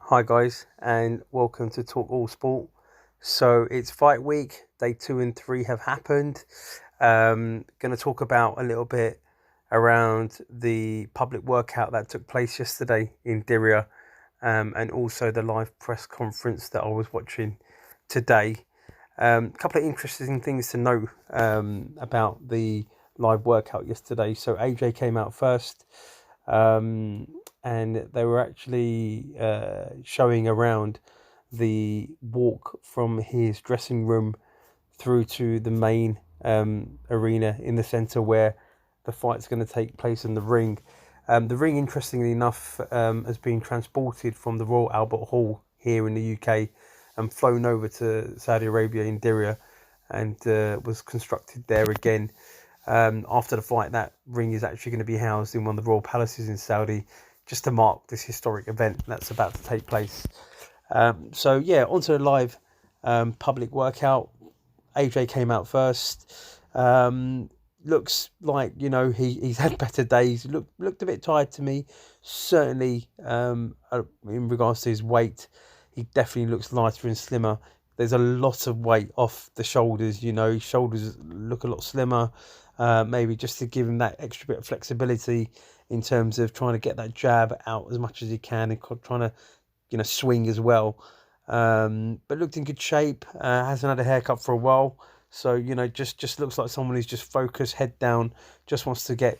Hi guys, and welcome to Talk All Sport. So it's fight week. Day 2 and 3 have happened. Going to talk about a little bit around the public workout that took place yesterday in Diriyah, and also the live press conference that I was watching today. A couple of interesting things to know about the live workout yesterday. So AJ came out first. Um, and they were actually showing around the walk from his dressing room through to the main arena in the centre where the fight's going to take place in the ring. The ring, interestingly enough, has been transported from the Royal Albert Hall here in the UK and flown over to Saudi Arabia in Diriyah and was constructed there again. After the fight, that ring is actually going to be housed in one of the royal palaces in Saudi, just to mark this historic event that's about to take place. So yeah, onto the live public workout. AJ came out first. Looks like he's had better days. Looked a bit tired to me. Certainly, in regards to his weight, he definitely looks lighter and slimmer. There's a lot of weight off the shoulders. His shoulders look a lot slimmer. Maybe just to give him that extra bit of flexibility in terms of trying to get that jab out as much as he can and trying to swing as well. But looked in good shape. Hasn't had a haircut for a while, so just looks like someone who's just focused, head down, just wants to get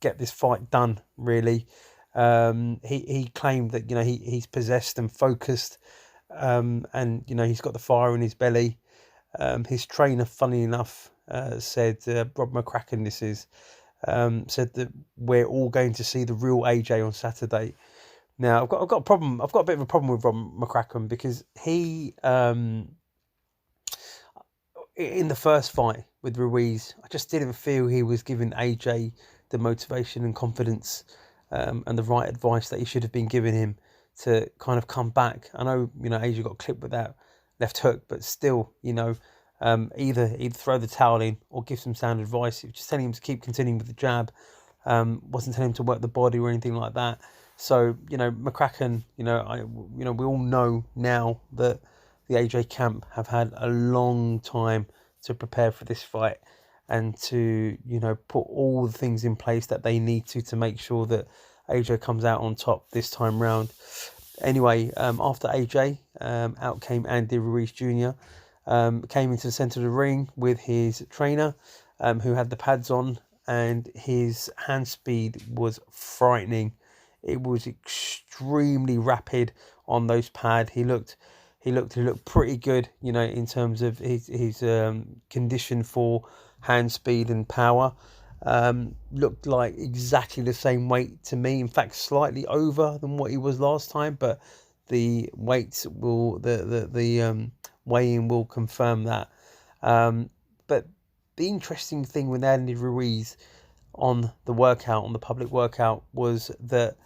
this fight done. Really, he claimed that he's possessed and focused, and he's got the fire in his belly. His trainer, funny enough, said Rob McCracken, this is said that we're all going to see the real AJ on Saturday. Now I've got a problem. I've got a bit of a problem with Rob McCracken because he in the first fight with Ruiz, I just didn't feel he was giving AJ the motivation and confidence and the right advice that he should have been giving him to kind of come back. I know AJ got clipped with that left hook, but still either throw the towel in or give some sound advice. He was just telling him to keep continuing with the jab. Wasn't telling him to work the body or anything like that. So McCracken, we all know now that the AJ camp have had a long time to prepare for this fight and to put all the things in place that they need to make sure that AJ comes out on top this time round. Anyway, after AJ, out came Andy Ruiz Jr. Came into the centre of the ring with his trainer, who had the pads on, and his hand speed was frightening. It was extremely rapid on those pads. He looked pretty good, in terms of his condition for hand speed and power. Looked like exactly the same weight to me. In fact, slightly over than what he was last time, but the weights will the weigh-in will confirm that. But the interesting thing with Andy Ruiz on the workout, on the public workout, was that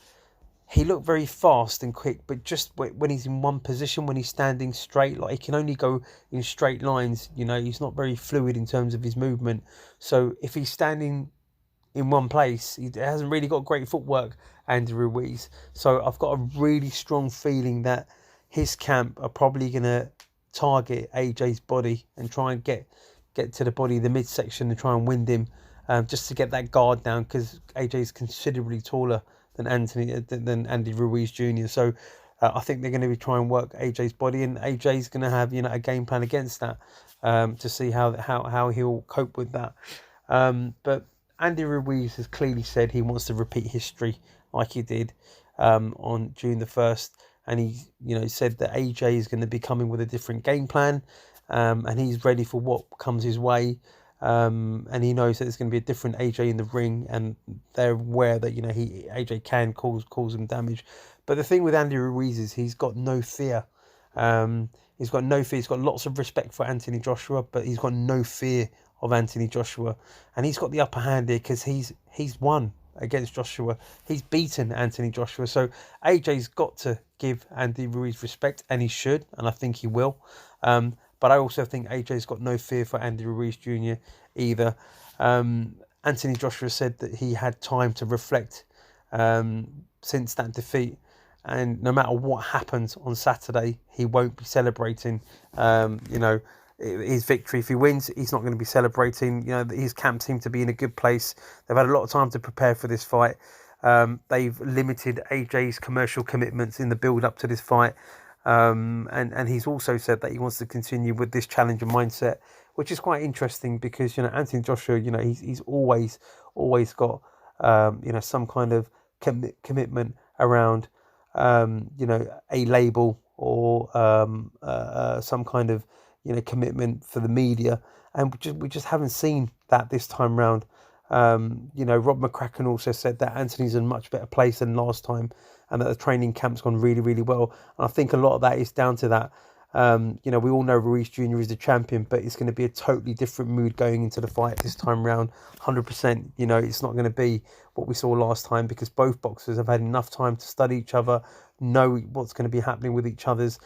he looked very fast and quick, but just when he's in one position, when he's standing straight, like he can only go in straight lines. He's not very fluid in terms of his movement. So if he's standing in one place, he hasn't really got great footwork, Andy Ruiz. So I've got a really strong feeling that his camp are probably going to target AJ's body and try and get to the body, the midsection, and try and wind him, just to get that guard down, because AJ is considerably taller than Andy Ruiz Jr. So I think they're going to be trying to work AJ's body, and AJ's going to have a game plan against that, to see how he'll cope with that. But Andy Ruiz has clearly said he wants to repeat history like he did on June the 1st, and he said that AJ is going to be coming with a different game plan, and he's ready for what comes his way. And he knows that there's going to be a different AJ in the ring, and they're aware that AJ can cause him damage. But the thing with Andy Ruiz is he's got no fear. He's got no fear. He's got lots of respect for Anthony Joshua, but he's got no fear of Anthony Joshua, and he's got the upper hand here because he's won against Joshua. He's beaten Anthony Joshua, so AJ's got to give Andy Ruiz respect, and he should, and I think he will. But I also think AJ's got no fear for Andy Ruiz Jr. either. Anthony Joshua said that he had time to reflect since that defeat, and no matter what happens on Saturday, he won't be celebrating. His victory. If he wins, he's not going to be celebrating. His camp seem to be in a good place. They've had a lot of time to prepare for this fight. They've limited AJ's commercial commitments in the build up to this fight. And he's also said that he wants to continue with this challenger mindset, which is quite interesting because, Anthony Joshua, he's always got, some kind of commitment around, a label or some kind of, commitment for the media. And we just haven't seen that this time round. Rob McCracken also said that Anthony's in a much better place than last time and that the training camp's gone really, really well. And I think a lot of that is down to that. We all know Ruiz Jr. is the champion, but it's going to be a totally different mood going into the fight this time round. 100%. It's not going to be what we saw last time because both boxers have had enough time to study each other, know what's going to be happening with each other's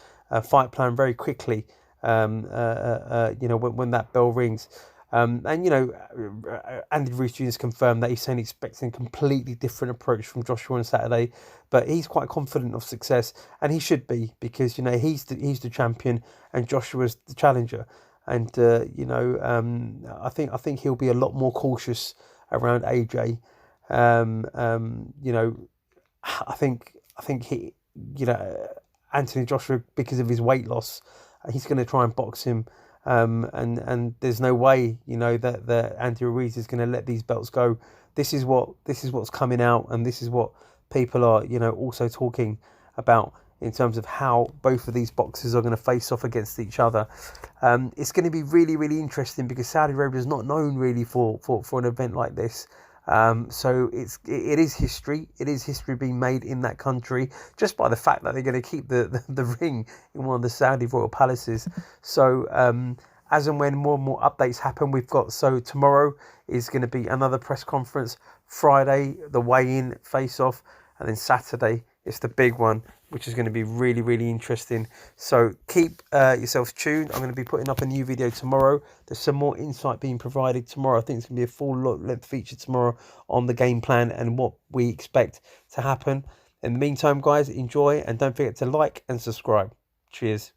fight plan very quickly. When that bell rings. Andy Ruiz Jr. has confirmed that he's saying expecting a completely different approach from Joshua on Saturday, but he's quite confident of success, and he should be because he's the champion and Joshua's the challenger, and I think he'll be a lot more cautious around AJ. I think he Anthony Joshua, because of his weight loss, he's going to try and box him. And there's no way, that Andy Ruiz is going to let these belts go. This is what's coming out, and this is what people are, also talking about in terms of how both of these boxers are going to face off against each other. It's going to be really, really interesting because Saudi Arabia is not known really for an event like this. So it is history. It is history being made in that country just by the fact that they're going to keep the ring in one of the Saudi royal palaces. So as and when more and more updates happen, tomorrow is going to be another press conference. Friday, the weigh-in face-off, and then Saturday it's the big one, which is going to be really, really interesting. So keep yourselves tuned. I'm going to be putting up a new video tomorrow. There's some more insight being provided tomorrow. I think it's going to be a full length feature tomorrow on the game plan and what we expect to happen. In the meantime, guys, enjoy and don't forget to like and subscribe. Cheers.